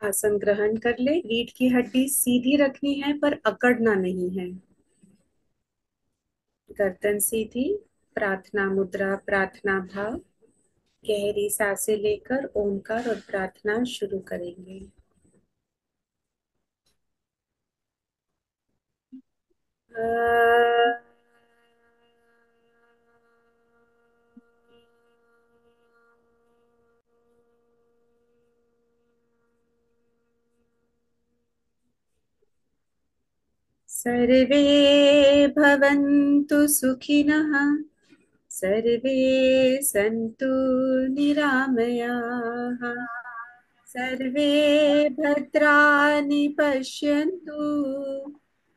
आसन ग्रहण कर ले। रीढ़ की हड्डी सीधी रखनी है पर अकड़ना नहीं है। गर्दन सीधी। प्रार्थना मुद्रा, प्रार्थना भाव। गहरी सांसें लेकर ओंकार और प्रार्थना शुरू करेंगे। सर्वे भवन्तु सुखिनः। सर्वे सन्तु निरामयाः। सर्वे भद्राणि पश्यन्तु।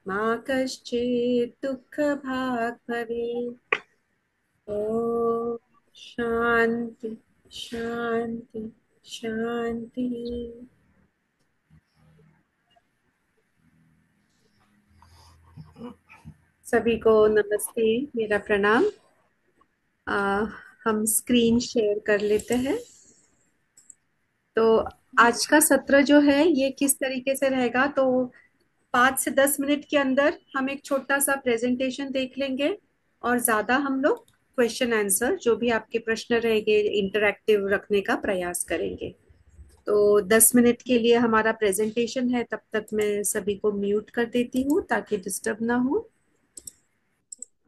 मा कश्चित् दुःखभाग् भवेत्। ॐ शान्ति शान्ति शान्ति। सभी को नमस्ते, मेरा प्रणाम। आ, हम स्क्रीन शेयर कर लेते हैं। तो आज का सत्र जो है ये किस तरीके से रहेगा, तो 5 से 10 मिनट के अंदर हम एक छोटा सा प्रेजेंटेशन देख लेंगे और ज्यादा हम लोग क्वेश्चन आंसर जो भी आपके प्रश्न रहेंगे इंटरैक्टिव रखने का प्रयास करेंगे। तो 10 मिनट के लिए हमारा प्रेजेंटेशन है, तब तक मैं सभी को म्यूट कर देती हूँ ताकि डिस्टर्ब ना हो,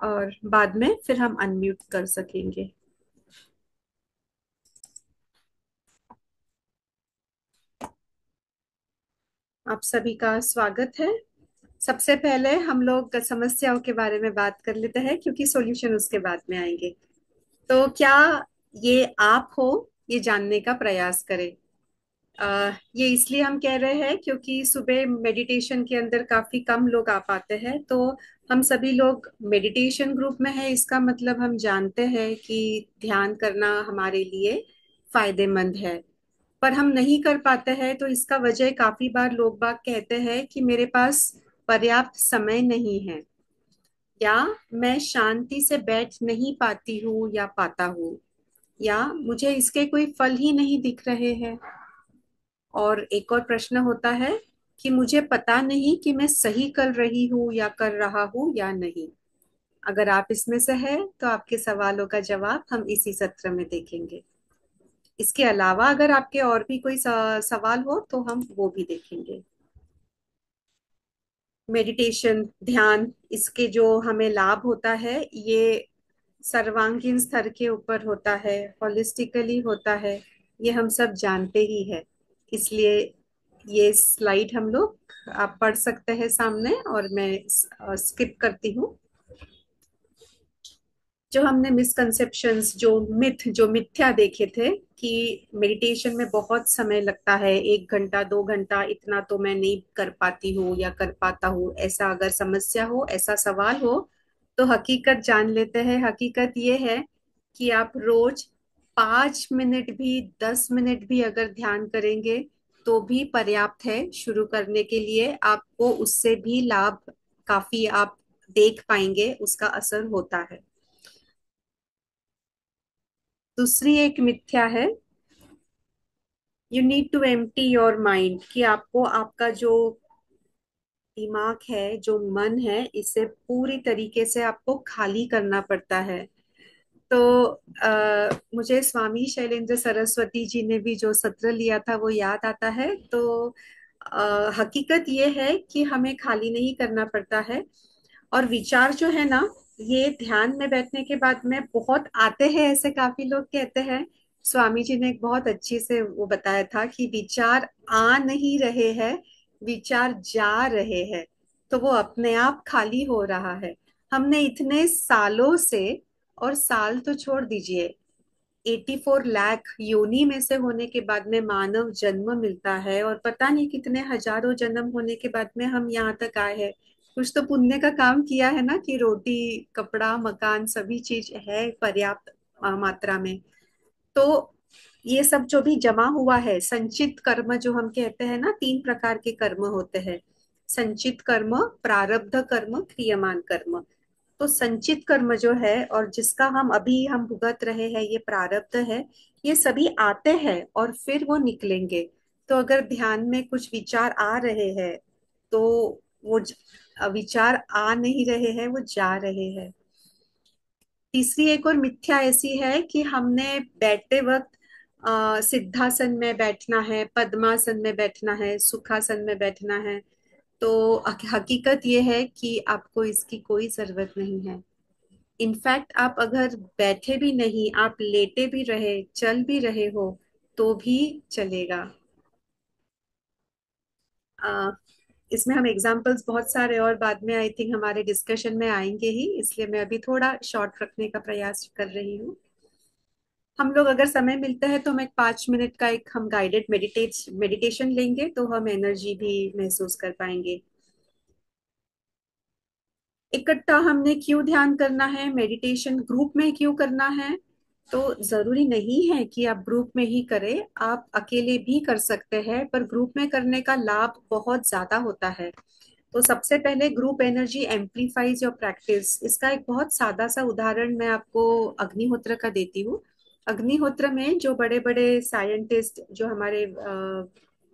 और बाद में फिर हम अनम्यूट कर सकेंगे। आप सभी का स्वागत है। सबसे पहले हम लोग समस्याओं के बारे में बात कर लेते हैं, क्योंकि सॉल्यूशन उसके बाद में आएंगे। तो क्या ये आप हो, ये जानने का प्रयास करें। ये इसलिए हम कह रहे हैं क्योंकि सुबह मेडिटेशन के अंदर काफी कम लोग आ पाते हैं। तो हम सभी लोग मेडिटेशन ग्रुप में है, इसका मतलब हम जानते हैं कि ध्यान करना हमारे लिए फायदेमंद है। पर हम नहीं कर पाते हैं, तो इसका वजह काफी बार लोग बाग कहते हैं कि मेरे पास पर्याप्त समय नहीं है, या मैं शांति से बैठ नहीं पाती हूँ या पाता हूँ, या मुझे इसके कोई फल ही नहीं दिख रहे हैं। और एक और प्रश्न होता है कि मुझे पता नहीं कि मैं सही कर रही हूँ या कर रहा हूँ या नहीं। अगर आप इसमें से है तो आपके सवालों का जवाब हम इसी सत्र में देखेंगे। इसके अलावा अगर आपके और भी कोई सवाल हो तो हम वो भी देखेंगे। मेडिटेशन, ध्यान, इसके जो हमें लाभ होता है ये सर्वांगीण स्तर के ऊपर होता है, होलिस्टिकली होता है, ये हम सब जानते ही है। इसलिए ये स्लाइड हम लोग आप पढ़ सकते हैं सामने, और मैं स्किप करती हूँ। जो हमने मिसकंसेप्शंस, जो मिथ, जो मिथ्या देखे थे कि मेडिटेशन में बहुत समय लगता है, 1 घंटा 2 घंटा, इतना तो मैं नहीं कर पाती हूँ या कर पाता हूँ, ऐसा अगर समस्या हो, ऐसा सवाल हो, तो हकीकत जान लेते हैं। हकीकत ये है कि आप रोज 5 मिनट भी 10 मिनट भी अगर ध्यान करेंगे तो भी पर्याप्त है शुरू करने के लिए। आपको उससे भी लाभ काफी आप देख पाएंगे, उसका असर होता है। दूसरी एक मिथ्या है, you need to empty your mind, कि आपको आपका जो दिमाग है, जो मन है, इसे पूरी तरीके से आपको खाली करना पड़ता है। तो मुझे स्वामी शैलेंद्र सरस्वती जी ने भी जो सत्र लिया था वो याद आता है। तो हकीकत ये है कि हमें खाली नहीं करना पड़ता है। और विचार जो है ना, ये ध्यान में बैठने के बाद में बहुत आते हैं, ऐसे काफी लोग कहते हैं। स्वामी जी ने एक बहुत अच्छी से वो बताया था कि विचार आ नहीं रहे हैं, विचार जा रहे हैं। तो वो अपने आप खाली हो रहा है। हमने इतने सालों से, और साल तो छोड़ दीजिए, 84 लाख योनि में से होने के बाद में मानव जन्म मिलता है, और पता नहीं कितने हजारों जन्म होने के बाद में हम यहाँ तक आए हैं। कुछ तो पुण्य का काम किया है ना, कि रोटी कपड़ा मकान सभी चीज है पर्याप्त मात्रा में। तो ये सब जो भी जमा हुआ है, संचित कर्म जो हम कहते हैं ना, 3 प्रकार के कर्म होते हैं। संचित कर्म, प्रारब्ध कर्म, क्रियमान कर्म। तो संचित कर्म जो है, और जिसका हम भुगत रहे हैं, ये प्रारब्ध है। ये सभी आते हैं और फिर वो निकलेंगे। तो अगर ध्यान में कुछ विचार आ रहे हैं तो वो विचार आ नहीं रहे हैं, वो जा रहे हैं। तीसरी एक और मिथ्या ऐसी है कि हमने बैठते वक्त सिद्धासन में बैठना है, पद्मासन में बैठना है, सुखासन में बैठना है। तो हकीकत ये है कि आपको इसकी कोई जरूरत नहीं है। इनफैक्ट आप अगर बैठे भी नहीं, आप लेटे भी रहे, चल भी रहे हो, तो भी चलेगा। आ, इसमें हम एग्जाम्पल्स बहुत सारे और बाद में आई थिंक हमारे डिस्कशन में आएंगे ही, इसलिए मैं अभी थोड़ा शॉर्ट रखने का प्रयास कर रही हूँ। हम लोग अगर समय मिलता है तो हम एक 5 मिनट का एक हम गाइडेड मेडिटेशन लेंगे, तो हम एनर्जी भी महसूस कर पाएंगे। इकट्ठा हमने क्यों ध्यान करना है, मेडिटेशन ग्रुप में क्यों करना है? तो जरूरी नहीं है कि आप ग्रुप में ही करें, आप अकेले भी कर सकते हैं, पर ग्रुप में करने का लाभ बहुत ज्यादा होता है। तो सबसे पहले group energy amplifies your practice. इसका एक बहुत सादा सा उदाहरण मैं आपको अग्निहोत्र का देती हूँ। अग्निहोत्र में जो बड़े बड़े साइंटिस्ट, जो हमारे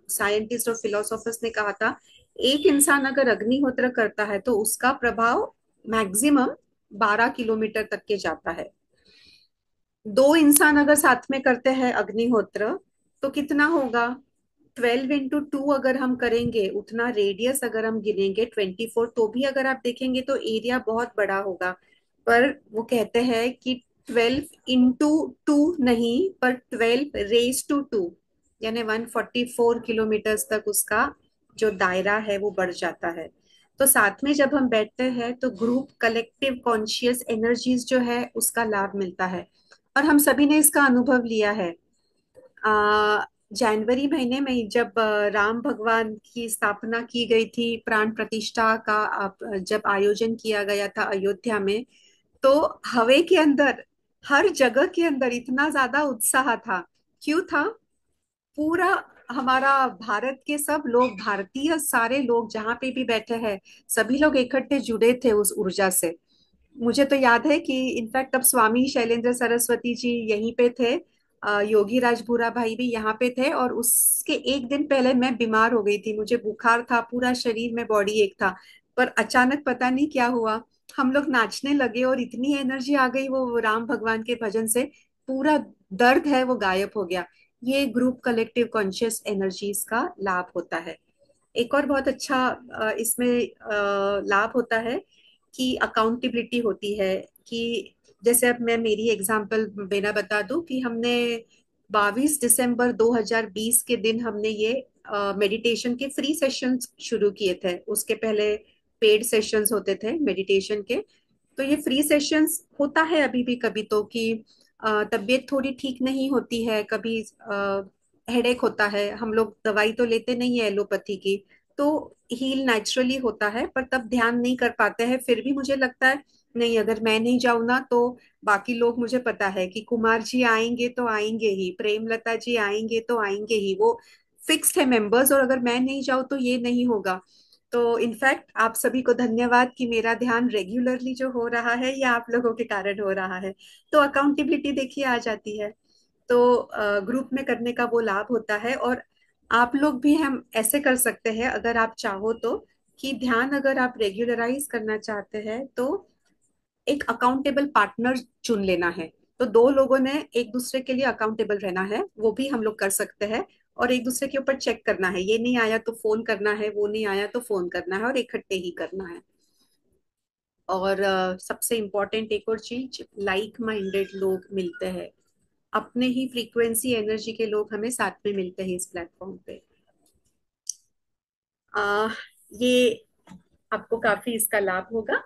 साइंटिस्ट और फिलोसोफर्स ने कहा था, एक इंसान अगर अग्निहोत्र करता है तो उसका प्रभाव मैक्सिमम 12 किलोमीटर तक के जाता है। दो इंसान अगर साथ में करते हैं अग्निहोत्र, तो कितना होगा? 12 × 2 अगर हम करेंगे, उतना रेडियस अगर हम गिनेंगे 24, तो भी अगर आप देखेंगे तो एरिया बहुत बड़ा होगा। पर वो कहते हैं कि 12 × 2 नहीं, पर 12 raised to 2, यानी 144 किलोमीटर तक उसका जो दायरा है वो बढ़ जाता है। तो साथ में जब हम बैठते हैं तो ग्रुप कलेक्टिव कॉन्शियस एनर्जीज जो है उसका लाभ मिलता है। और हम सभी ने इसका अनुभव लिया है। जनवरी महीने में जब राम भगवान की स्थापना की गई थी, प्राण प्रतिष्ठा का जब आयोजन किया गया था अयोध्या में, तो हवे के अंदर, हर जगह के अंदर इतना ज्यादा उत्साह था। क्यों था? पूरा हमारा भारत के सब लोग, भारतीय सारे लोग जहाँ पे भी बैठे हैं, सभी लोग इकट्ठे जुड़े थे उस ऊर्जा से। मुझे तो याद है कि इनफैक्ट अब स्वामी शैलेंद्र सरस्वती जी यहीं पे थे, योगी राज भूरा भाई भी यहाँ पे थे, और उसके एक दिन पहले मैं बीमार हो गई थी, मुझे बुखार था, पूरा शरीर में बॉडी एक था। पर अचानक पता नहीं क्या हुआ, हम लोग नाचने लगे और इतनी एनर्जी आ गई वो राम भगवान के भजन से, पूरा दर्द है वो गायब हो गया। ये ग्रुप कलेक्टिव कॉन्शियस एनर्जीज का लाभ होता है। एक और बहुत अच्छा इसमें लाभ होता है कि अकाउंटेबिलिटी होती है। कि जैसे अब मैं मेरी एग्जांपल बिना बता दूं कि हमने 22 दिसंबर 2020 के दिन हमने ये मेडिटेशन के फ्री सेशंस शुरू किए थे। उसके पहले पेड सेशंस होते थे मेडिटेशन के। तो ये फ्री सेशंस होता है अभी भी कभी तो, कि तबीयत थोड़ी ठीक नहीं होती है, कभी हेडेक होता है, हम लोग दवाई तो लेते नहीं है एलोपैथी की, तो हील नेचुरली होता है, पर तब ध्यान नहीं कर पाते हैं। फिर भी मुझे लगता है नहीं, अगर मैं नहीं जाऊं ना तो बाकी लोग, मुझे पता है कि कुमार जी आएंगे तो आएंगे ही, प्रेमलता जी आएंगे तो आएंगे ही, वो फिक्स्ड है मेंबर्स, और अगर मैं नहीं जाऊं तो ये नहीं होगा। तो इनफैक्ट आप सभी को धन्यवाद कि मेरा ध्यान रेगुलरली जो हो रहा है ये आप लोगों के कारण हो रहा है। तो अकाउंटेबिलिटी देखिए आ जाती है। तो ग्रुप में करने का वो लाभ होता है। और आप लोग भी हम ऐसे कर सकते हैं अगर आप चाहो तो, कि ध्यान अगर आप रेगुलराइज करना चाहते हैं तो एक अकाउंटेबल पार्टनर चुन लेना है। तो दो लोगों ने एक दूसरे के लिए अकाउंटेबल रहना है, वो भी हम लोग कर सकते हैं। और एक दूसरे के ऊपर चेक करना है, ये नहीं आया तो फोन करना है, वो नहीं आया तो फोन करना है, और इकट्ठे ही करना है। और सबसे इम्पोर्टेंट एक और चीज, लाइक माइंडेड लोग मिलते हैं, अपने ही फ्रीक्वेंसी एनर्जी के लोग हमें साथ में मिलते हैं इस प्लेटफॉर्म पे। आ, ये आपको काफी इसका लाभ होगा।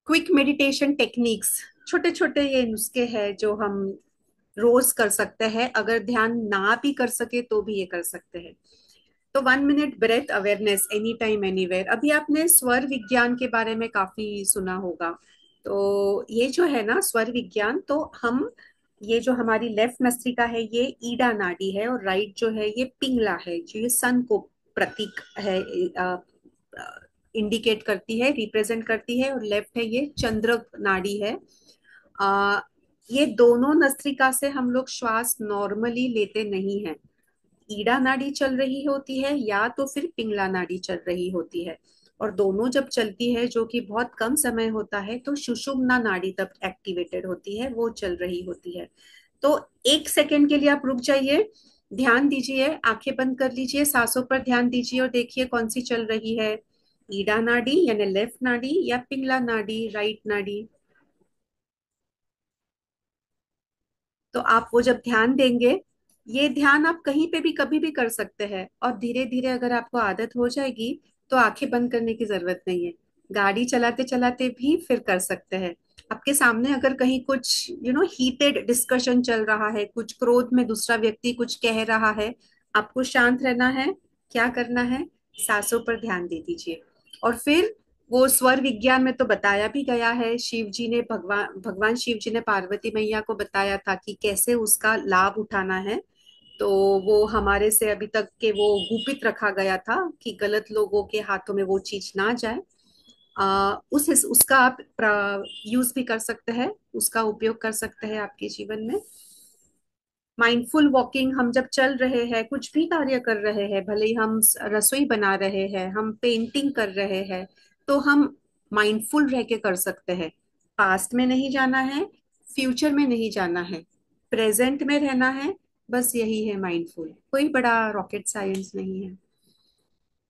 क्विक मेडिटेशन टेक्निक्स, छोटे छोटे ये नुस्खे हैं जो हम रोज कर सकते हैं, अगर ध्यान ना भी कर सके तो भी ये कर सकते हैं। तो 1 minute breath awareness any time anywhere. अभी आपने स्वर विज्ञान के बारे में काफी सुना होगा। तो ये जो है ना स्वर विज्ञान, तो हम, ये जो हमारी लेफ्ट नस्तिका है ये ईडा नाडी है, और राइट जो है ये पिंगला है, जो ये सन को प्रतीक है, इंडिकेट करती है, रिप्रेजेंट करती है, और लेफ्ट है ये चंद्र नाड़ी है। आ, ये दोनों नस्तिका से हम लोग श्वास नॉर्मली लेते नहीं हैं। ईड़ा नाड़ी चल रही होती है या तो फिर पिंगला नाड़ी चल रही होती है। और दोनों जब चलती है, जो कि बहुत कम समय होता है, तो सुषुम्ना नाड़ी तब एक्टिवेटेड होती है, वो चल रही होती है। तो 1 सेकेंड के लिए आप रुक जाइए, ध्यान दीजिए, आंखें बंद कर लीजिए, सांसों पर ध्यान दीजिए और देखिए कौन सी चल रही है, ईड़ा नाड़ी यानी लेफ्ट नाड़ी या पिंगला नाड़ी राइट नाड़ी। तो आप वो जब ध्यान देंगे, ये ध्यान आप कहीं पे भी कभी भी कर सकते हैं, और धीरे धीरे अगर आपको आदत हो जाएगी तो आंखें बंद करने की जरूरत नहीं है। गाड़ी चलाते चलाते भी फिर कर सकते हैं। आपके सामने अगर कहीं कुछ हीटेड डिस्कशन चल रहा है, कुछ क्रोध में दूसरा व्यक्ति कुछ कह रहा है, आपको शांत रहना है। क्या करना है? सांसों पर ध्यान दे दीजिए। और फिर वो स्वर विज्ञान में तो बताया भी गया है, शिव जी ने भगवान भगवान शिव जी ने पार्वती मैया को बताया था कि कैसे उसका लाभ उठाना है। तो वो हमारे से अभी तक के वो गुपित रखा गया था कि गलत लोगों के हाथों में वो चीज ना जाए। उसका आप यूज भी कर सकते हैं, उसका उपयोग कर सकते हैं आपके जीवन में। माइंडफुल वॉकिंग, हम जब चल रहे हैं, कुछ भी कार्य कर रहे हैं, भले ही हम रसोई बना रहे हैं, हम पेंटिंग कर रहे हैं, तो हम माइंडफुल रह के कर सकते हैं। पास्ट में नहीं जाना है, फ्यूचर में नहीं जाना है, प्रेजेंट में रहना है। बस यही है माइंडफुल, कोई बड़ा रॉकेट साइंस नहीं है।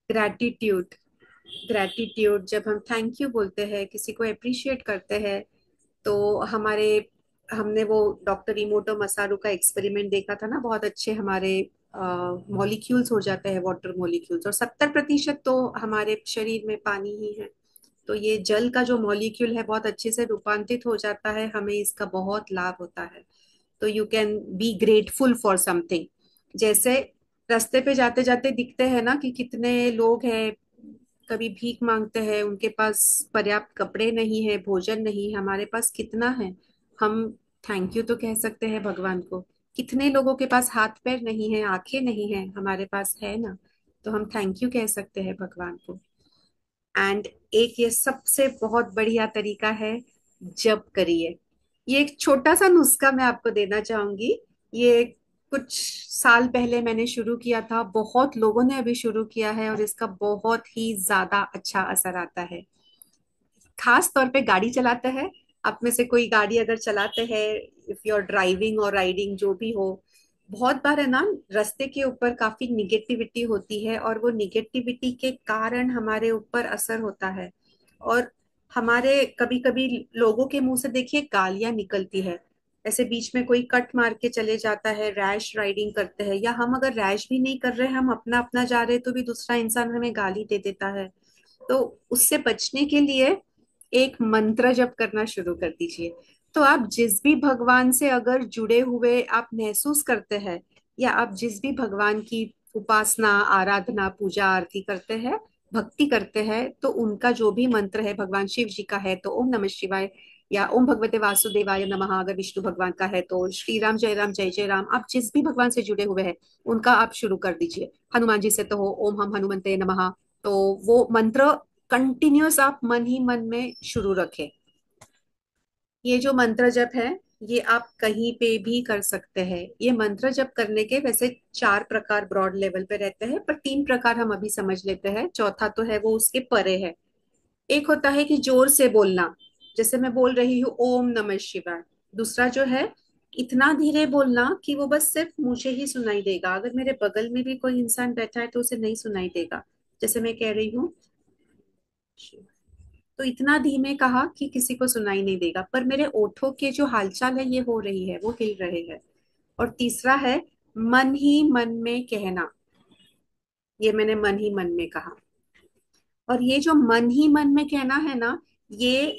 ग्रैटिट्यूड, ग्रैटिट्यूड जब हम थैंक यू बोलते हैं, किसी को अप्रिशिएट करते हैं, तो हमारे हमने वो डॉक्टर इमोटो मसारू का एक्सपेरिमेंट देखा था ना, बहुत अच्छे हमारे मॉलिक्यूल्स हो जाते हैं, वाटर मॉलिक्यूल्स, और 70% तो हमारे शरीर में पानी ही है। तो ये जल का जो मॉलिक्यूल है बहुत अच्छे से रूपांतरित हो जाता है, हमें इसका बहुत लाभ होता है। तो you can be grateful for something. जैसे रास्ते पे जाते जाते दिखते हैं ना कि कितने लोग हैं, कभी भीख मांगते हैं, उनके पास पर्याप्त कपड़े नहीं है, भोजन नहीं है, हमारे पास कितना है। हम थैंक यू तो कह सकते हैं भगवान को। कितने लोगों के पास हाथ पैर नहीं है, आंखें नहीं है, हमारे पास है ना, तो हम थैंक यू कह सकते हैं भगवान को। एंड एक ये सबसे बहुत बढ़िया तरीका है, जप करिए। ये एक छोटा सा नुस्खा मैं आपको देना चाहूंगी। ये कुछ साल पहले मैंने शुरू किया था, बहुत लोगों ने अभी शुरू किया है, और इसका बहुत ही ज्यादा अच्छा असर आता है। खास तौर पे गाड़ी चलाते हैं, आप में से कोई गाड़ी अगर चलाते हैं, इफ यू आर ड्राइविंग और राइडिंग जो भी हो, बहुत बार है ना, रास्ते के ऊपर काफी निगेटिविटी होती है, और वो निगेटिविटी के कारण हमारे ऊपर असर होता है। और हमारे कभी कभी लोगों के मुंह से देखिए गालियां निकलती है, ऐसे बीच में कोई कट मार के चले जाता है, रैश राइडिंग करते हैं, या हम अगर रैश भी नहीं कर रहे, हम अपना अपना जा रहे, तो भी दूसरा इंसान हमें गाली दे देता है। तो उससे बचने के लिए एक मंत्र जप करना शुरू कर दीजिए। तो आप जिस भी भगवान से अगर जुड़े हुए आप महसूस करते हैं, या आप जिस भी भगवान की उपासना, आराधना, पूजा आरती करते हैं, भक्ति करते हैं, तो उनका जो भी मंत्र है, भगवान शिव जी का है तो ओम नमः शिवाय, या ओम भगवते वासुदेवाय नमः, अगर विष्णु भगवान का है तो श्री राम जय राम जय जय राम, आप जिस भी भगवान से जुड़े हुए हैं उनका आप शुरू कर दीजिए। हनुमान जी से तो हो ओम हम हनुमंते नमः। तो वो मंत्र कंटिन्यूअस आप मन ही मन में शुरू रखें। ये जो मंत्र जप है, ये आप कहीं पे भी कर सकते हैं। ये मंत्र जप करने के वैसे 4 प्रकार ब्रॉड लेवल पे रहते हैं, पर 3 प्रकार हम अभी समझ लेते हैं, चौथा तो है वो उसके परे है। एक होता है कि जोर से बोलना, जैसे मैं बोल रही हूँ ओम नमः शिवाय। दूसरा जो है, इतना धीरे बोलना कि वो बस सिर्फ मुझे ही सुनाई देगा, अगर मेरे बगल में भी कोई इंसान बैठा है तो उसे नहीं सुनाई देगा। जैसे मैं कह रही हूँ, तो इतना धीमे कहा कि किसी को सुनाई नहीं देगा, पर मेरे ओठों के जो हालचाल है ये हो रही है, वो हिल रहे हैं। और तीसरा है मन ही मन में कहना, ये मैंने मन ही मन में कहा। और ये जो मन ही मन में कहना है ना, ये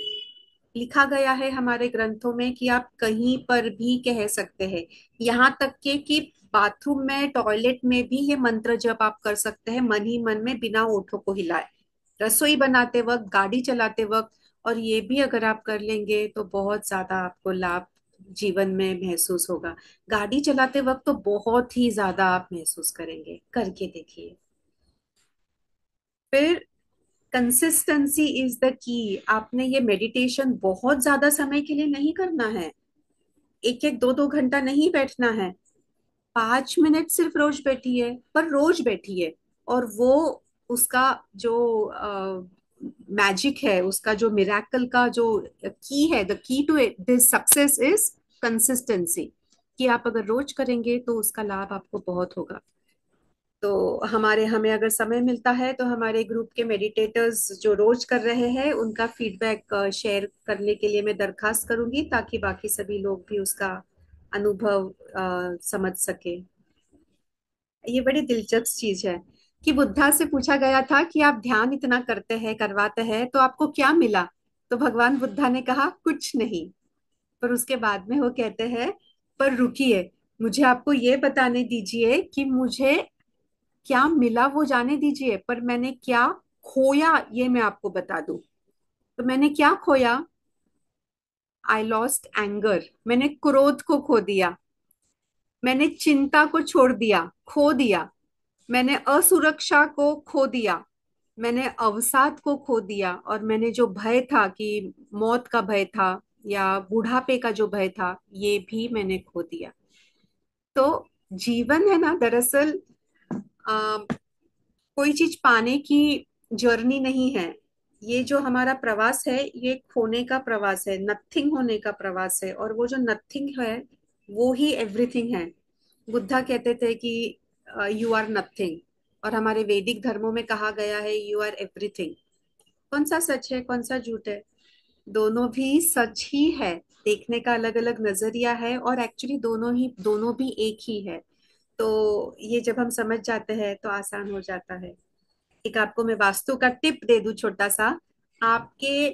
लिखा गया है हमारे ग्रंथों में कि आप कहीं पर भी कह सकते हैं, यहाँ तक के कि बाथरूम में, टॉयलेट में भी ये मंत्र जप आप कर सकते हैं मन ही मन में, बिना ओठों को हिलाए, रसोई बनाते वक्त, गाड़ी चलाते वक्त। और ये भी अगर आप कर लेंगे तो बहुत ज्यादा आपको लाभ जीवन में महसूस होगा। गाड़ी चलाते वक्त तो बहुत ही ज्यादा आप महसूस करेंगे, करके देखिए। फिर कंसिस्टेंसी इज द की। आपने ये मेडिटेशन बहुत ज्यादा समय के लिए नहीं करना है, एक एक दो दो घंटा नहीं बैठना है। 5 मिनट सिर्फ रोज बैठी है, पर रोज बैठी है। और वो उसका जो मैजिक है, उसका जो मिराकल का जो की है, the key to this success is consistency. कि आप अगर रोज करेंगे तो उसका लाभ आपको बहुत होगा। तो हमारे हमें अगर समय मिलता है तो हमारे ग्रुप के मेडिटेटर्स जो रोज कर रहे हैं उनका फीडबैक शेयर करने के लिए मैं दरखास्त करूंगी, ताकि बाकी सभी लोग भी उसका अनुभव समझ सके। ये बड़ी दिलचस्प चीज है कि बुद्धा से पूछा गया था कि आप ध्यान इतना करते हैं, करवाते हैं, तो आपको क्या मिला। तो भगवान बुद्धा ने कहा कुछ नहीं। पर उसके बाद में वो कहते हैं, पर रुकिए, मुझे आपको ये बताने दीजिए कि मुझे क्या मिला वो जाने दीजिए, पर मैंने क्या खोया ये मैं आपको बता दूं। तो मैंने क्या खोया? आई लॉस्ट एंगर, मैंने क्रोध को खो दिया। मैंने चिंता को छोड़ दिया, खो दिया। मैंने असुरक्षा को खो दिया। मैंने अवसाद को खो दिया। और मैंने जो भय था कि मौत का भय था या बुढ़ापे का जो भय था, ये भी मैंने खो दिया। तो जीवन है ना, दरअसल कोई चीज पाने की जर्नी नहीं है। ये जो हमारा प्रवास है, ये खोने का प्रवास है, नथिंग होने का प्रवास है। और वो जो नथिंग है, वो ही एवरीथिंग है। बुद्धा कहते थे कि यू आर नथिंग। और हमारे वैदिक धर्मों में कहा गया है यू आर एवरीथिंग। कौन सा सच है, कौन सा झूठ है? दोनों भी सच ही है। देखने का अलग अलग नजरिया है, और एक्चुअली दोनों भी एक ही है। तो ये जब हम समझ जाते हैं तो आसान हो जाता है। एक आपको मैं वास्तु का टिप दे दूं छोटा सा। आपके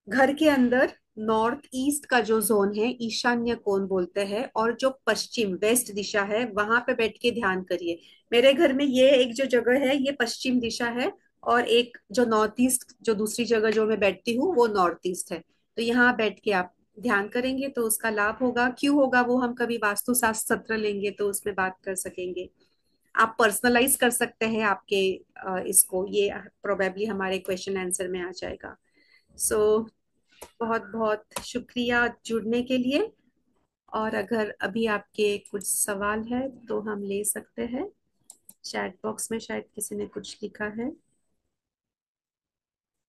घर के अंदर नॉर्थ ईस्ट का जो जोन है, ईशान्य कोण बोलते हैं, और जो पश्चिम वेस्ट दिशा है, वहां पे बैठ के ध्यान करिए। मेरे घर में ये एक जो जगह है ये पश्चिम दिशा है, और एक जो नॉर्थ ईस्ट, जो दूसरी जगह जो मैं बैठती हूँ वो नॉर्थ ईस्ट है। तो यहाँ बैठ के आप ध्यान करेंगे तो उसका लाभ होगा। क्यों होगा वो हम कभी वास्तु शास्त्र सत्र लेंगे तो उसमें बात कर सकेंगे। आप पर्सनलाइज कर सकते हैं आपके इसको, ये प्रोबेबली हमारे क्वेश्चन आंसर में आ जाएगा। सो बहुत बहुत शुक्रिया जुड़ने के लिए। और अगर अभी आपके कुछ सवाल है तो हम ले सकते हैं। चैट बॉक्स में शायद किसी ने कुछ लिखा है।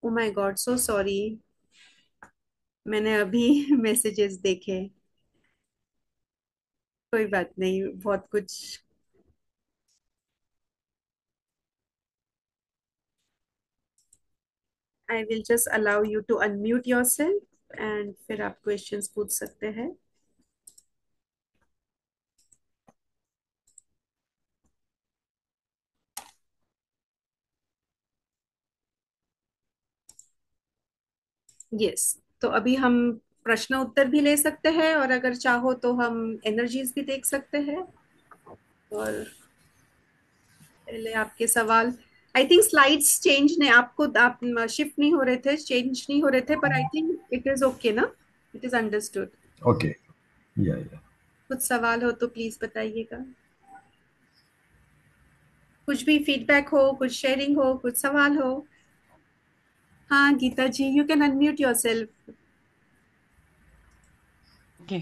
Oh my god, so sorry, मैंने अभी मैसेजेस देखे। कोई बात नहीं, बहुत कुछ। I will just allow you to unmute yourself and फिर आप क्वेश्चंस पूछ सकते हैं। यस। तो अभी हम प्रश्न उत्तर भी ले सकते हैं, और अगर चाहो तो हम एनर्जीज भी देख सकते हैं। और पहले आपके सवाल, आई थिंक स्लाइड्स चेंज ने आपको, आप शिफ्ट नहीं हो रहे थे, चेंज नहीं हो रहे थे, पर I think it is okay ना, it is understood. Okay. Yeah, yeah. कुछ सवाल हो तो प्लीज बताइएगा। कुछ भी फीडबैक हो, कुछ शेयरिंग हो, कुछ सवाल हो। हाँ Geeta ji, you can unmute yourself. Okay.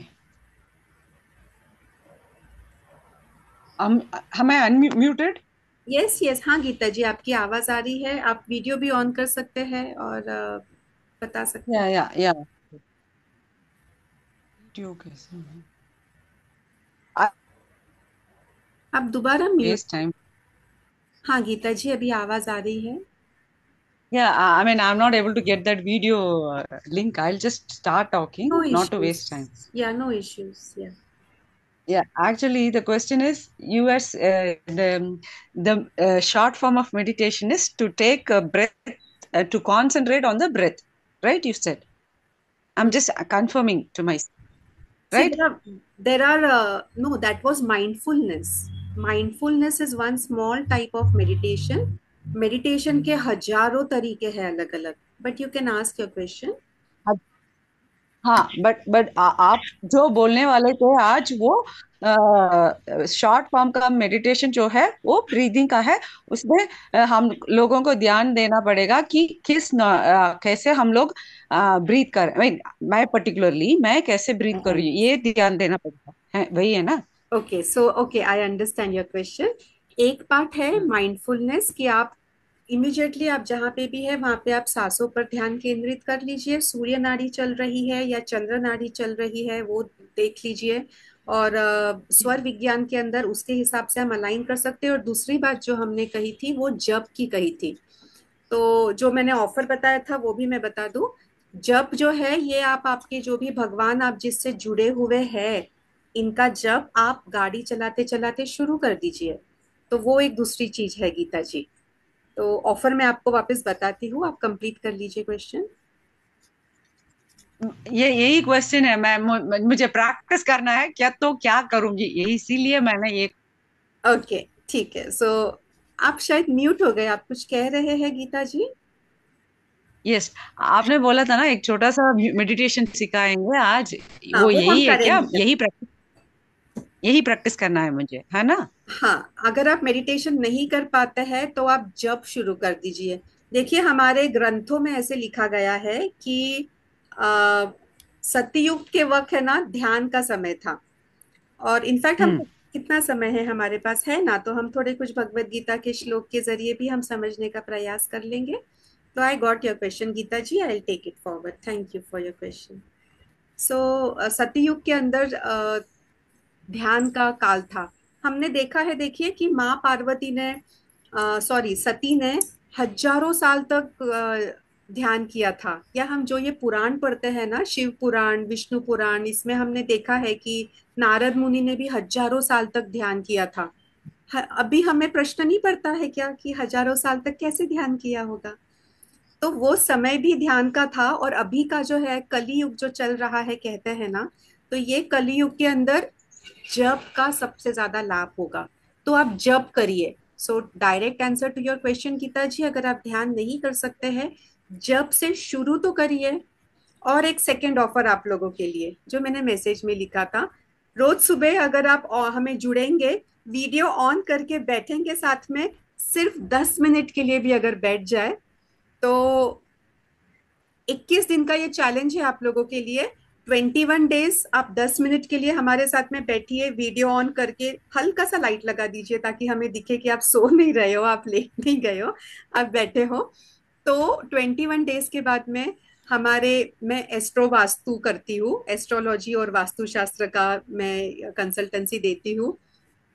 Am I unmuted? Yes yes, हाँ गीता जी, आपकी आवाज आ रही है। आप वीडियो भी ऑन कर सकते हैं और बता सकते हैं। Yeah, yeah, yeah. Video कैसे है? I आप दोबारा म्यूट। waste time. हाँ गीता जी, अभी आवाज आ रही है। Yeah, I mean, I'm not able to get that video link. I'll just start no talking, not to issues, waste time. या नो इश्यूज, या Yeah, actually, the question is, the short form of meditation is to take a breath, to concentrate on the breath, right? You said. I'm just confirming to myself, see right? There are no, that was mindfulness. Mindfulness is one small type of meditation. Meditation के हजारों तरीके हैं अलग अलग। But you can ask your question. हाँ, but आप जो बोलने वाले थे आज, वो शॉर्ट फॉर्म का मेडिटेशन जो है वो ब्रीदिंग का है। उसमें हम लोगों को ध्यान देना पड़ेगा कि कैसे हम लोग ब्रीथ कर, मैं पर्टिकुलरली मैं कैसे ब्रीथ कर रही हूँ, ये ध्यान देना पड़ेगा है, वही है ना? Okay, so okay, I understand your question. एक पार्ट है माइंडफुलनेस कि आप इमिजिएटली आप जहाँ पे भी है वहां पे आप सांसों पर ध्यान केंद्रित कर लीजिए, सूर्य नाड़ी चल रही है या चंद्र नाड़ी चल रही है वो देख लीजिए। और स्वर विज्ञान के अंदर उसके हिसाब से हम अलाइन कर सकते हैं। और दूसरी बात जो हमने कही थी वो जप की कही थी। तो जो मैंने ऑफर बताया था वो भी मैं बता दूं। जप जो है ये आप आपके जो भी भगवान आप जिससे जुड़े हुए हैं इनका जप आप गाड़ी चलाते चलाते शुरू कर दीजिए। तो वो एक दूसरी चीज है गीता जी। तो ऑफर मैं आपको वापस बताती हूँ, आप कंप्लीट कर लीजिए क्वेश्चन। ये यही क्वेश्चन है, मुझे प्रैक्टिस करना है क्या, तो क्या करूंगी, यही इसीलिए मैंने ये। ओके, ठीक है। सो आप शायद म्यूट हो गए, आप कुछ कह रहे हैं गीता जी। यस, आपने बोला था ना एक छोटा सा मेडिटेशन सिखाएंगे आज, हाँ, वो वो हम यही है क्या, करेंगे। यही प्रैक्टिस करना है मुझे, है ना? हाँ, अगर आप मेडिटेशन नहीं कर पाते हैं तो आप जप शुरू कर दीजिए। देखिए, हमारे ग्रंथों में ऐसे लिखा गया है कि आ, सतयुग के वक्त है ना ध्यान का समय था। और इनफैक्ट हम हम्म। कितना समय है हमारे पास है ना, तो हम थोड़े कुछ भगवत गीता के श्लोक के जरिए भी हम समझने का प्रयास कर लेंगे। तो I got your question Geeta ji, I take it forward, thank you for your question. So Satyug के अंदर ध्यान का काल था। हमने देखा है, देखिए कि माँ पार्वती ने सॉरी सती ने हजारों साल तक ध्यान किया था। या हम जो ये पुराण पढ़ते हैं ना, शिव पुराण, विष्णु पुराण, इसमें हमने देखा है कि नारद मुनि ने भी हजारों साल तक ध्यान किया था। अभी हमें प्रश्न नहीं पड़ता है क्या कि हजारों साल तक कैसे ध्यान किया होगा। तो वो समय भी ध्यान का था। और अभी का जो है कलयुग जो चल रहा है कहते हैं ना, तो ये कलयुग के अंदर जप का सबसे ज्यादा लाभ होगा। तो आप जप करिए। So direct answer to your question Geeta ji, अगर आप ध्यान नहीं कर सकते हैं, जप से शुरू तो करिए। और एक सेकंड ऑफर आप लोगों के लिए जो मैंने मैसेज में लिखा था, रोज सुबह अगर आप हमें जुड़ेंगे, वीडियो ऑन करके बैठेंगे साथ में, सिर्फ 10 मिनट के लिए भी अगर बैठ जाए तो 21 दिन का ये चैलेंज है आप लोगों के लिए। 21 डेज आप 10 मिनट के लिए हमारे साथ में बैठिए, वीडियो ऑन करके हल्का सा लाइट लगा दीजिए ताकि हमें दिखे कि आप सो नहीं रहे हो, आप लेट नहीं गए हो, आप बैठे हो। तो 21 डेज के बाद में हमारे, मैं एस्ट्रो वास्तु करती हूँ, एस्ट्रोलॉजी और वास्तुशास्त्र का मैं कंसल्टेंसी देती हूँ।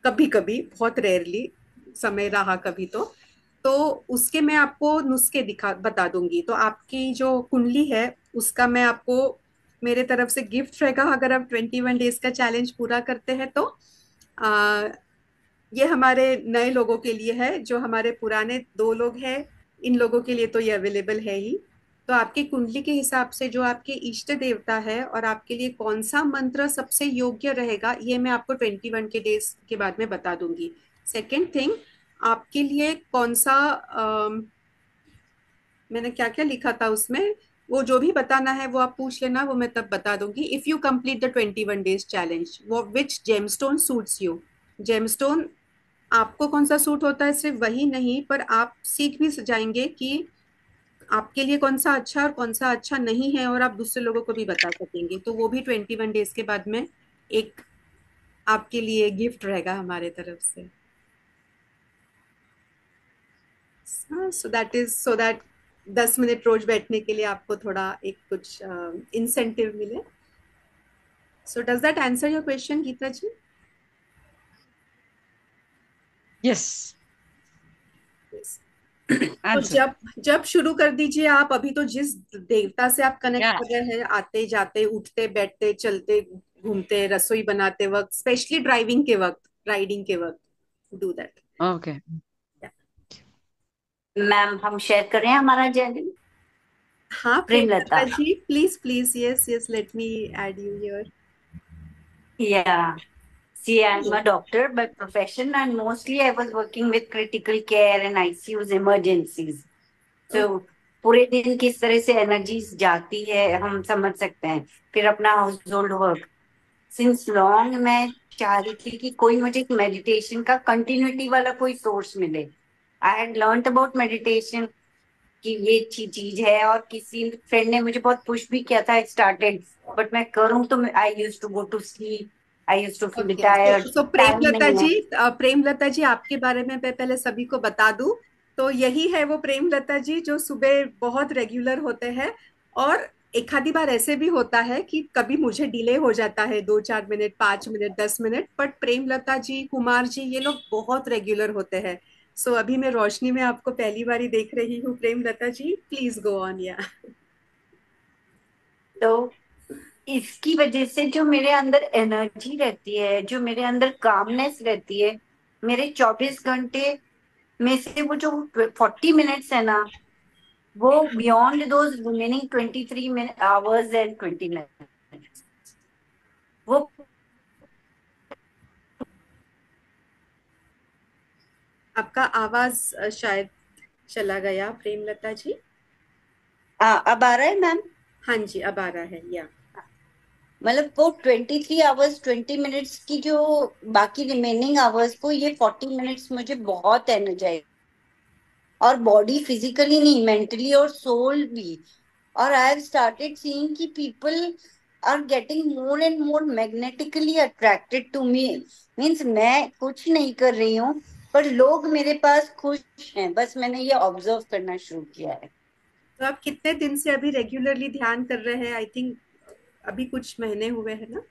कभी कभी, बहुत रेयरली समय रहा कभी तो उसके मैं आपको नुस्खे दिखा बता दूंगी। तो आपकी जो कुंडली है उसका मैं आपको, मेरे तरफ से गिफ्ट रहेगा अगर आप 21 डेज का चैलेंज पूरा करते हैं तो। आ, ये हमारे नए लोगों के लिए है, जो हमारे पुराने 2 लोग हैं इन लोगों के लिए तो ये अवेलेबल है ही। तो आपकी कुंडली के हिसाब से जो आपके इष्ट देवता है और आपके लिए कौन सा मंत्र सबसे योग्य रहेगा ये मैं आपको 21 डेज के बाद में बता दूंगी। सेकेंड थिंग, आपके लिए कौन सा मैंने क्या क्या लिखा था उसमें, वो जो भी बताना है वो आप पूछ लेना, वो मैं तब बता दूंगी। If you complete the 21 days challenge, वो विच जेमस्टोन सूट्स यू। जेमस्टोन आपको कौन सा सूट होता है सिर्फ वही नहीं, पर आप सीख भी जाएंगे कि आपके लिए कौन सा अच्छा और कौन सा अच्छा नहीं है, और आप दूसरे लोगों को भी बता सकेंगे। तो वो भी 21 डेज के बाद में एक आपके लिए गिफ्ट रहेगा हमारे तरफ से। So that is so that 10 minute रोज बैठने के लिए आपको थोड़ा एक कुछ इंसेंटिव मिले। So does that answer your question Geeta ji? Yes. Yes. तो आंसर। जब जब शुरू कर दीजिए आप। अभी तो जिस देवता से आप कनेक्ट या। कर रहे हैं, आते जाते उठते बैठते चलते घूमते रसोई बनाते वक्त, स्पेशली ड्राइविंग के वक्त, राइडिंग के वक्त, डू दैट। ओके। मैम हम शेयर कर रहे हैं हमारा जर्नी। हाँ, Premlata. Premlata ji, please please, yes yes, let me add you here. Yeah. See, I'm a doctor by profession, and mostly I was working with critical care and ICU's emergencies. So पूरे दिन किस तरह से एनर्जीज जाती है हम समझ सकते हैं। फिर अपना house hold work, since long मैं चाह रही थी कि कोई मुझे एक मेडिटेशन का कंटिन्यूटी वाला कोई सोर्स मिले। I had learned about meditation कि ये अच्छी चीज है, और किसी फ्रेंड ने मुझे बहुत पुश भी किया था, आई स्टार्टेड, बट मैं करूँ तो I use to go to sleep. I used to feel okay, tired, so time Premlata नहीं है। जी, प्रेमलता जी आपके बारे में मैं पहले सभी को बता दूं तो यही है वो प्रेमलता जी जो सुबह बहुत रेगुलर होते हैं। और एक आधी बार ऐसे भी होता है कि कभी मुझे डिले हो जाता है 2-4 minute, 5 minute, 10 minute, but Premlata ji, Kumar ji, ये लोग बहुत रेगुलर होते हैं। सो अभी मैं रोशनी में आपको पहली बारी देख रही हूँ। Premlata ji, please go on. या तो इसकी वजह से जो मेरे अंदर एनर्जी रहती है, जो मेरे अंदर कामनेस रहती है, मेरे 24 घंटे में से वो जो 40 मिनट्स है ना, वो beyond those remaining 23 hours and 20 minutes, वो आपका आवाज शायद चला गया प्रेमलता जी। अब आ रहा है मैम? हाँ जी, अब आ रहा है। या मतलब वो 23 आवर्स 20 मिनट्स की जो बाकी रिमेनिंग आवर्स को, ये 40 मिनट्स मुझे बहुत एनर्जाइज, और बॉडी फिजिकली नहीं, मेंटली और सोल भी। और आई हैव स्टार्टेड सीइंग कि people are getting more and more magnetically attracted to me. Means मैं कुछ नहीं कर रही हूँ, पर लोग मेरे पास खुश हैं, बस मैंने ये ऑब्जर्व करना शुरू किया है। तो आप कितने दिन से अभी रेगुलरली ध्यान कर रहे हैं? आई थिंक अभी कुछ महीने हुए हैं ना?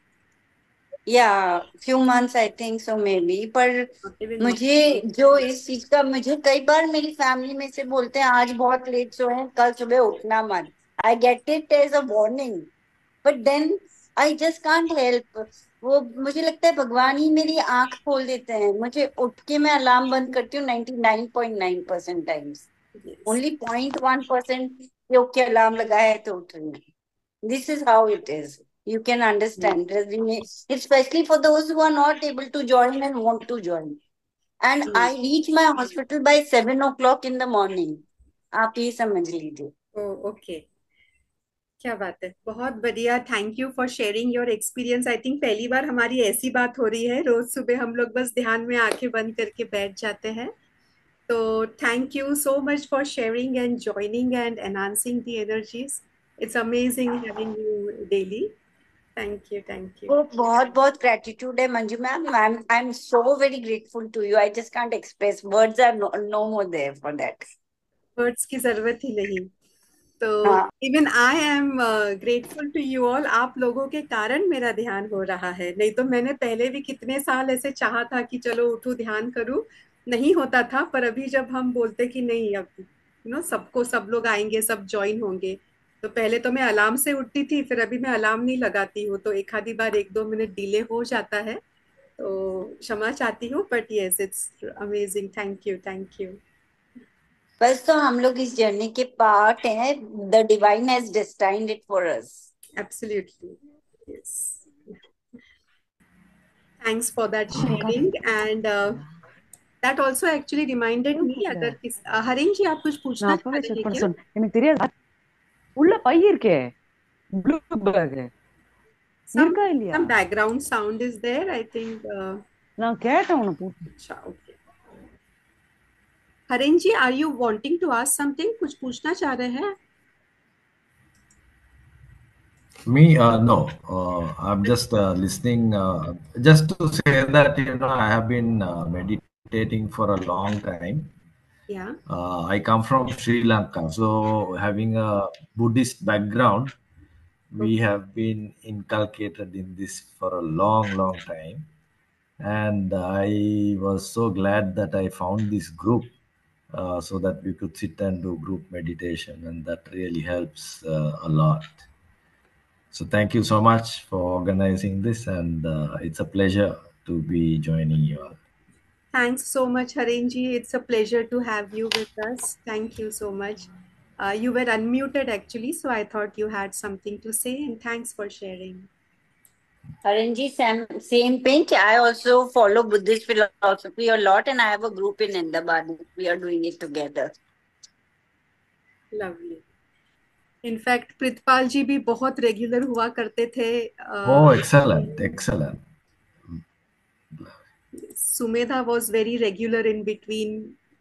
या few months I think so may be. पर नॉट इवन मुझे जो इस चीज का, मुझे कई बार मेरी फैमिली में से बोलते हैं आज बहुत लेट सोए हैं, कल सुबह उठना मत। I get it as a warning, but then I just can't help. वो मुझे लगता है भगवान ही मेरी आंख खोल देते हैं, मुझे उठ के मैं अलार्म बंद करती हूँ 99.9% times. Yes. Only 0.1% okay alarm लगाया है तो उठ रही हूँ। This is how it is. You can understand. Especially for those who are not able to join and want to join. And I reach my hospital by 7 o'clock in the morning. आप ये समझ लीजिए। ओ, okay. क्या बात है, बहुत बढ़िया। Thank you for sharing your experience. I think पहली बार हमारी ऐसी बात हो रही है। रोज सुबह हम लोग बस ध्यान में आंखें बंद करके बैठ जाते हैं। तो thank you so much for sharing and joining and enhancing the energies. It's amazing having you daily. Thank you, thank you. वो बहुत बहुत ग्रेटिट्यूड है Manju ma'am. I am so very grateful to you. I just can't express, words are no more there for that. Words की जरूरत ही नहीं। तो हाँ। Even I am grateful to you all. आप लोगों के कारण मेरा ध्यान हो रहा है, नहीं तो मैंने पहले भी कितने साल ऐसे चाहा था कि चलो उठूं ध्यान करूं, नहीं होता था। पर अभी जब हम बोलते कि नहीं, अब सबको, सब लोग आएंगे, सब ज्वाइन होंगे, तो पहले तो मैं अलार्म से उठती थी, फिर अभी मैं अलार्म नहीं लगाती हूँ, तो एक आधी बार 1-2 मिनट डिले हो जाता है। तो क्षमा चाहती हूँ, but yes, it's amazing. Thank you, thank you. बस तो हम लोग इस जर्नी के पार्ट हैं। The divine has destined it for us. Absolutely. Yes. Thanks for that sharing. And that also actually reminded me, अगर किस हरिन जी आप कुछ நான் पूछना चाह அப்பவே रहे செக் हैं பண்ண क्या? சொன்னேன் எனக்கு தெரியாது உள்ள பை இருக்கே ப்ளூ பேக் Some இருக்கா இல்லையா some background sound is there, I think. நான் கேட்டேன் உன்னை போட்டு अच्छा, okay. हरिन ji, are you wanting to ask something? कुछ पूछना चाह रहे हैं? Me, no. I'm just listening. Just to say that I have been meditating for a long time. Yeah. I come from Sri Lanka, so having a Buddhist background, we Okay. have been inculcated in this for a long, long time. And I was so glad that I found this group so that we could sit and do group meditation, and that really helps a lot. So thank you so much for organizing this, and it's a pleasure to be joining you all. Thanks so much, Haren ji. It's a pleasure to have you with us. Thank you so much. You were unmuted actually, so I thought you had something to say, and thanks for sharing. Arenji, same pinch. I also follow Buddhist philosophy a lot, and I have a group in Ahmedabad. We are doing it together. Lovely. In fact Pritpal ji भी बहुत regular हुआ करते थे। Oh, excellent, excellent. Sumedha was very regular in between,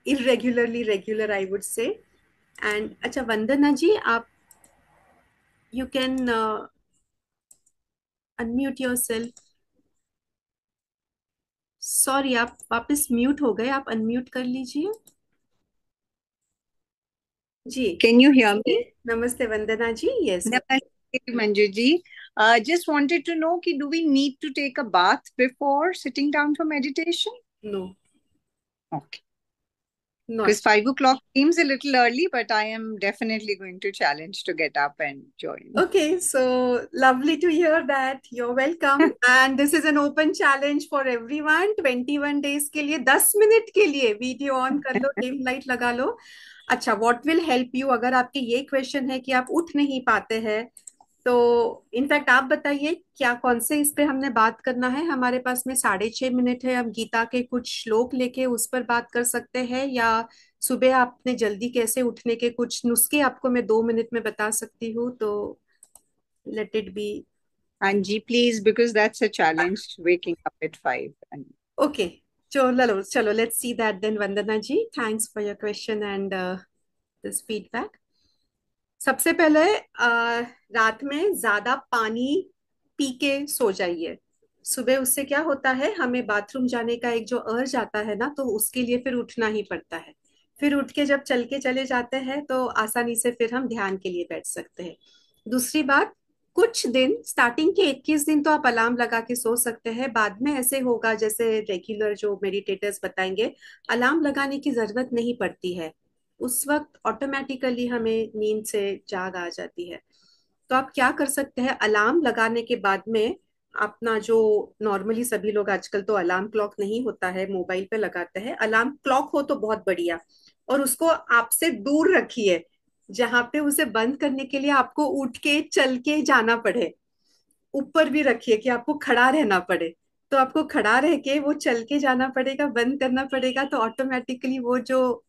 irregularly regular I would say. And अच्छा, वंदना जी, आप you can unmute yourself. Sorry, आप वापस mute हो गए, आप अनम्यूट कर लीजिए। जी। Can you hear me? नमस्ते वंदना जी। Yes. Namaste, Manju ji. Just wanted to know, do we need to take a bath before sitting down for meditation? No, Okay. Not. Because 5 o'clock seems a little early, but I am definitely going to challenge to get up and join. Okay, so lovely to hear that. You're welcome. And this is an open challenge for everyone. 21 days के लिए 10 minute के लिए video on कर लो, dim light लगा लो। अच्छा, what will help you, अगर आपके ये क्वेश्चन है कि आप उठ नहीं पाते हैं, तो इनफैक्ट आप बताइए क्या, कौन से इस पे हमने बात करना है। हमारे पास में 6.5 मिनट है, हम गीता के कुछ श्लोक लेके उस पर बात कर सकते हैं, या सुबह आपने जल्दी कैसे उठने के कुछ नुस्खे आपको मैं 2 मिनट में बता सकती हूँ, तो let it be. Anji, please, because that's a challenge, waking up at 5. And Okay, चलो चलो, let's see that then. Vandana ji, thanks for your question and this feedback. सबसे पहले रात में ज्यादा पानी पी के सो जाइए। सुबह उससे क्या होता है, हमें बाथरूम जाने का एक जो अर्ज आता है ना, तो उसके लिए फिर उठना ही पड़ता है। फिर उठ के जब चल के चले जाते हैं तो आसानी से फिर हम ध्यान के लिए बैठ सकते हैं। दूसरी बात, कुछ दिन स्टार्टिंग के 21 दिन तो आप अलार्म लगा के सो सकते हैं, बाद में ऐसे होगा जैसे रेगुलर जो मेडिटेटर्स बताएंगे, अलार्म लगाने की जरूरत नहीं पड़ती है। उस वक्त ऑटोमेटिकली हमें नींद से जाग आ जाती है। तो आप क्या कर सकते हैं, अलार्म लगाने के बाद में अपना जो, नॉर्मली सभी लोग आजकल तो अलार्म क्लॉक नहीं होता है, मोबाइल पे लगाते हैं। अलार्म क्लॉक हो तो बहुत बढ़िया, और उसको आपसे दूर रखिए, जहां पे उसे बंद करने के लिए आपको उठ के चल के जाना पड़े। ऊपर भी रखिए कि आपको खड़ा रहना पड़े, तो आपको खड़ा रह के वो चल के जाना पड़ेगा, बंद करना पड़ेगा, तो ऑटोमेटिकली वो जो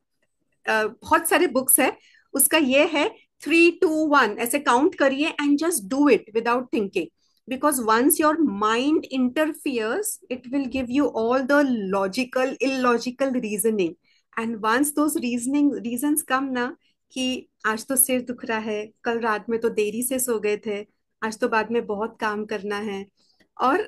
बहुत सारे बुक्स है, उसका ये है 3 2 1, ऐसे काउंट करिए and just do it without thinking, because once your mind interferes it will give you all the logical illogical reasoning, and once those reasoning reasons come ना, कि आज तो सिर दुख रहा है, कल रात में तो देरी से सो गए थे, आज तो बाद में बहुत काम करना है, और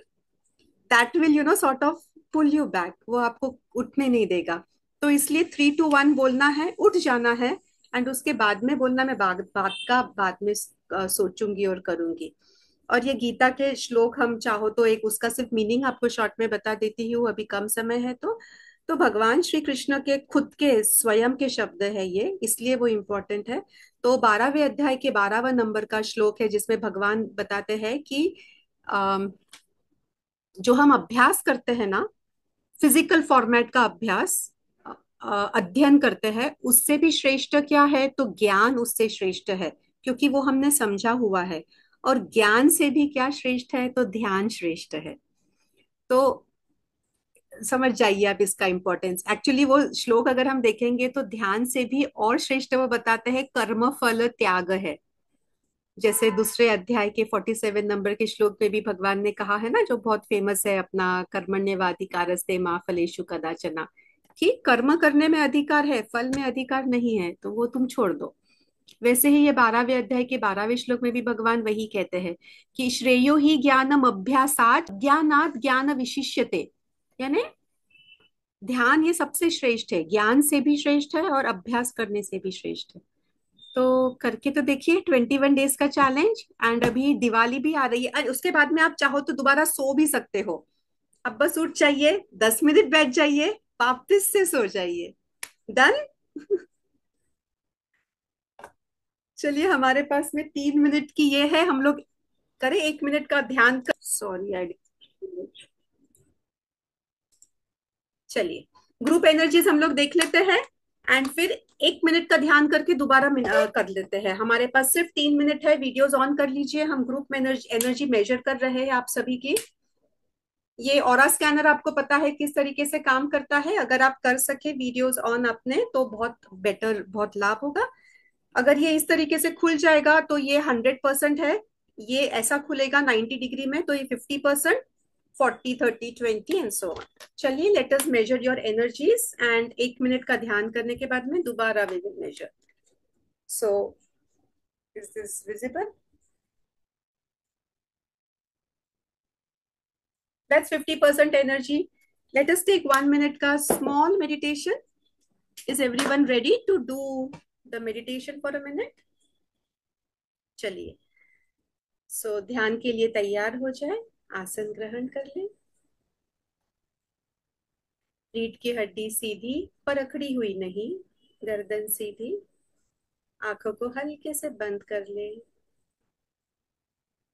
that will sort of pull you back, वो आपको उठने नहीं देगा। तो इसलिए 3 2 1 बोलना है, उठ जाना है, एंड उसके बाद में बोलना मैं बाद में सोचूंगी और करूंगी। और ये गीता के श्लोक, हम चाहो तो एक उसका सिर्फ मीनिंग आपको शॉर्ट में बता देती हूँ, अभी कम समय है तो भगवान श्री कृष्ण के खुद के स्वयं के शब्द है ये, इसलिए वो इम्पोर्टेंट है। तो 12वें अध्याय के 12वां नंबर का श्लोक है, जिसमें भगवान बताते हैं कि जो हम अभ्यास करते हैं ना, फिजिकल फॉर्मेट का अभ्यास, अध्ययन करते हैं, उससे भी श्रेष्ठ क्या है, तो ज्ञान उससे श्रेष्ठ है, क्योंकि वो हमने समझा हुआ है। और ज्ञान से भी क्या श्रेष्ठ है, तो ध्यान श्रेष्ठ है। तो समझ जाइए आप इसका इंपॉर्टेंस। एक्चुअली वो श्लोक अगर हम देखेंगे तो ध्यान से भी और श्रेष्ठ वो बताते हैं कर्म फल त्याग है। जैसे दूसरे अध्याय के 47 नंबर के श्लोक में भी भगवान ने कहा है ना, जो बहुत फेमस है अपना, कर्मण्येवाधिकारस्ते मा फलेषु कदाचन, कि कर्म करने में अधिकार है, फल में अधिकार नहीं है, तो वो तुम छोड़ दो। वैसे ही ये 12वें अध्याय के 12वें श्लोक में भी भगवान वही कहते हैं कि श्रेयो ही ज्ञानम अभ्यासात ज्ञानात ज्ञान विशिष्यते, यानी ध्यान ये सबसे श्रेष्ठ है, ज्ञान से भी श्रेष्ठ है और अभ्यास करने से भी श्रेष्ठ है। तो करके तो देखिए 21 डेज का चैलेंज, एंड अभी दिवाली भी आ रही है, और उसके बाद में आप चाहो तो दोबारा सो भी सकते हो। अब बस उठ जाइए, 10 मिनट बैठ जाइए, वापस से सो जाइए। डन। चलिए, हमारे पास में 3 मिनट की ये है, हम लोग करें 1 मिनट का ध्यान कर, सॉरी आई, चलिए ग्रुप एनर्जीज हम लोग देख लेते हैं, एंड फिर 1 मिनट का ध्यान करके दोबारा कर लेते हैं। हमारे पास सिर्फ 3 मिनट है, वीडियोस ऑन कर लीजिए, हम ग्रुप में एनर्जी मेजर कर रहे हैं आप सभी की। ये ऑरा स्कैनर आपको पता है किस तरीके से काम करता है, अगर आप कर सके वीडियोस ऑन अपने तो बहुत बेटर, बहुत लाभ होगा। अगर ये इस तरीके से खुल जाएगा तो ये 100% है, ये ऐसा खुलेगा 90 डिग्री में तो ये 50%, 40 30 20 एंड सो ऑन। चलिए, let us measure your energies, and 1 मिनट का ध्यान करने के बाद में दोबारा we will measure. So is this visible? That's 50% energy. Let us take 1 minute का small meditation. Is everyone ready to do the meditation for a minute? चलिए, ध्यान के लिए तैयार हो जाए, आसन ग्रहण कर ले। रीढ़ की हड्डी सीधी पर अकड़ी हुई नहीं, गर्दन सीधी। आंखों को हल्के से बंद कर ले।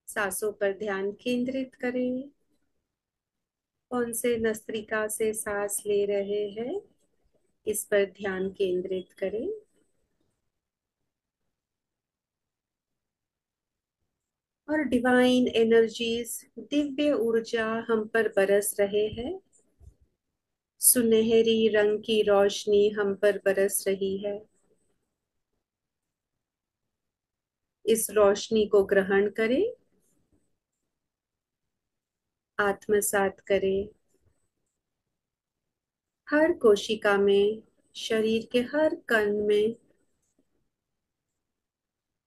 सांसों पर ध्यान केंद्रित करें। कौन से नस्त्रिका से सांस ले रहे हैं, इस पर ध्यान केंद्रित करें। और डिवाइन एनर्जीज, दिव्य ऊर्जा हम पर बरस रहे हैं। सुनहरी रंग की रोशनी हम पर बरस रही है। इस रोशनी को ग्रहण करें, आत्मसात करें। हर कोशिका में, शरीर के हर कण में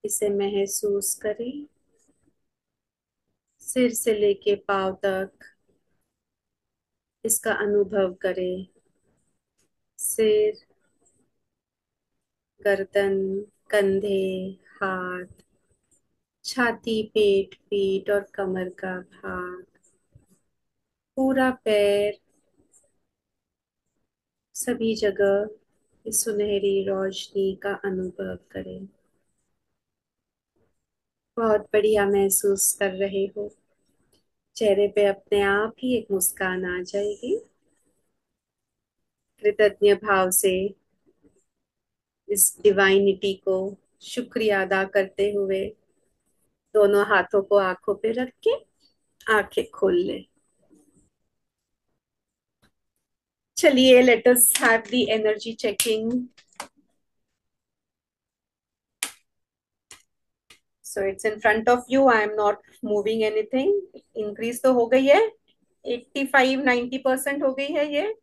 इसे महसूस करें। सिर से लेके पांव तक इसका अनुभव करें। सिर, गर्दन, कंधे, हाथ, छाती, पेट, पीठ और कमर का भाग, पूरा पैर, सभी जगह इस सुनहरी रोशनी का अनुभव करें। बहुत बढ़िया महसूस कर रहे हो। चेहरे पे अपने आप ही एक मुस्कान आ जाएगी। कृतज्ञ भाव से इस डिवाइनिटी को शुक्रिया अदा करते हुए दोनों हाथों को आंखों पे रख के आंखें खोल ले। चलिए, let us have the energy checking. So it's in front of you, I am not moving anything. Increase तो हो गई है, 85-90% हो गई है ये।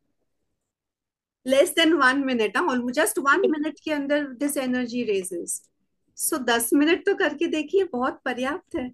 Less than 1 minute, just 1 minute के अंदर दिस एनर्जी रेजेस। 10 मिनट तो करके देखिए, बहुत पर्याप्त है।